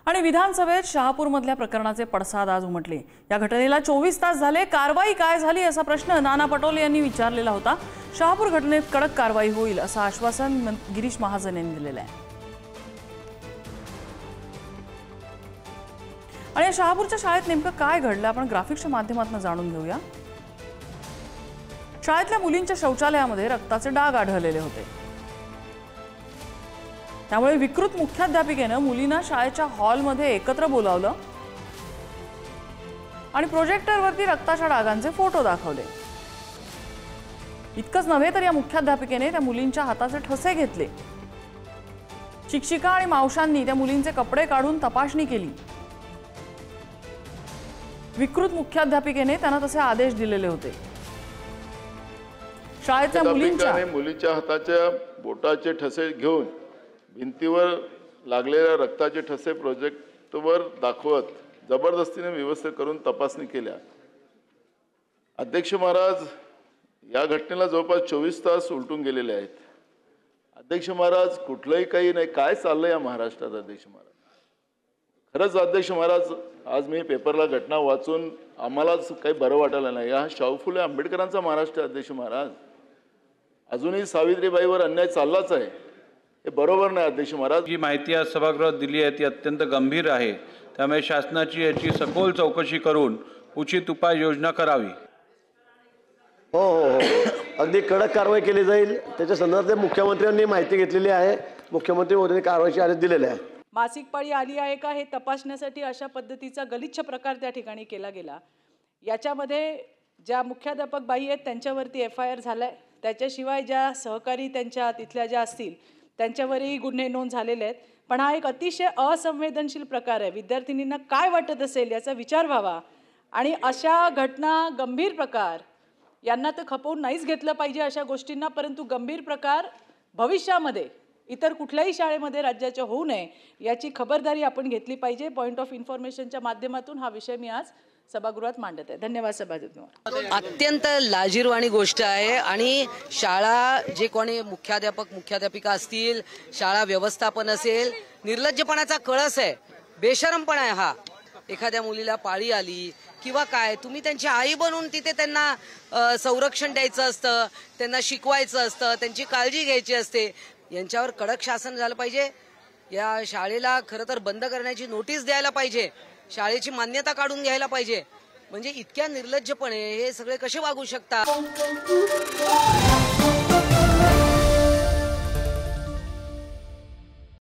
आणि विधानसभेत शहापूरमधल्या प्रकरणाचे पडसाद आज उमटले। या घटनेला 24 तास झाले, कारवाई काय झाली असा प्रश्न नाना पटोले यांनी विचारलेला होता। शहापूर घटनेत कडक कारवाई होईल असं आश्वासन गिरीश महाजन यांनी दिलेलं आहे। आणि शहापूरच्या शाळेत नेमकं काय घडलं आपण ग्राफिक्सच्या माध्यमातून जाणून घेऊया। शाळेतल्या मुलींच्या शौचालयामध्ये रक्ताचे डाग आढळलेले होते। त्यामुळे विकृत मुख्याध्यापिकेने मुलींना शाळेच्या हॉलमध्ये एकत्र बोलावलं आणि प्रोजेक्टरवरती रक्ताच्या डागांचे फोटो दाखवले। इतकंच नव्हे तर या मुख्याध्यापिकेने त्या मुलींच्या हाताचे ठसे घेतले। शिक्षिका आणि मावशांनी त्या मुलींचे कपडे काढून तपासणी केली। विकृत मुख्याध्यापिकेने त्यांना तसे आदेश दिलेले होते। शाळेच्या मुलीच्या हाताच्या बोटाचे ठसे घेऊन भिंतीवर लागलेल्या रक्ताचे ठसे प्रोजेक्टवर दाखवत जबरदस्तीने व्यवस्था करून तपासणी केल्या। अध्यक्ष महाराज, या घटनेला जवळपास 24 तास उलटून गेलेले आहेत। अध्यक्ष महाराज, कुठलंही काही नाही, काय चाललंय या महाराष्ट्रात? अध्यक्ष महाराज, खरंच अध्यक्ष महाराज, आज मी पेपरला घटना वाचून आम्हालाच काही बरं वाटायला नाही। हा शाहू फुले आंबेडकरांचा महाराष्ट्र। अध्यक्ष महाराज, अजूनही सावित्रीबाईवर अन्याय चाललाच आहे, हे बरोबर नाही। अध्यक्ष महाराज, जी माहिती आज सभागृहात दिली आहे ती अत्यंत गंभीर आहे, त्यामुळे शासनाची याची सखोल चौकशी करून उचित उपाययोजना करावी। हो हो हो, अगदी कडक कारवाई केली जाईल। त्याच्या संदर्भात मुख्यमंत्र्यांनी माहिती घेतलेली आहे, मुख्यमंत्री महोदयांनी कारवाईचे आदेश दिलेले आहे। मासिक पाळी आली आहे का हे तपासण्यासाठी अशा पद्धतीचा गलिच्छ प्रकार त्या ठिकाणी केला गेला। याच्यामध्ये ज्या मुख्याध्यापक बाई आहेत त्यांच्यावरती FIR झालाय, त्याच्याशिवाय ज्या सहकारी त्यांच्या तिथल्या ज्या असतील त्यांच्यावरही गुन्हे नोंद झालेले आहेत। पण हा एक अतिशय असंवेदनशील प्रकार आहे। विद्यार्थिनींना काय वाटत असेल याचा विचार व्हावा आणि अशा घटना, गंभीर प्रकार यांना तर खपवून नाहीच घेतलं पाहिजे अशा गोष्टींना, परंतु गंभीर प्रकार भविष्यामध्ये इतर कुठल्याही शाळेमध्ये राज्याच्या होऊ नये याची खबरदारी आपण घेतली पाहिजे। पॉइंट ऑफ इन्फॉर्मेशनच्या माध्यमातून हा विषय मी आज सभागृहात मांडत आहे। धन्यवाद सभागृह। अत्यंत लाजिरवाणी गोष्ट आहे आणि शाळा जे कोणी मुख्याध्यापिका असतील, शाळा व्यवस्थापन असेल, निर्लज्जपणाचा कळस आहे, बेशरमपणा आहे हा। एखाद्या मुलीला पाळी आली किंवा काय, तुम्ही त्यांची आई बनून तिथे त्यांना संरक्षण द्यायचं असतं, त्यांना शिकवायचं असतं, त्यांची काळजी घ्यायची असते। यांच्यावर कडक शासन झालं पाहिजे। या शाळेला खरं तर बंद करण्याची नोटीस द्यायला पाहिजे, शाळेची मान्यता काढून घ्यायला पाहिजे। म्हणजे इतक्या निर्लज्जपणे हे सगळे कसे वागू शकतात?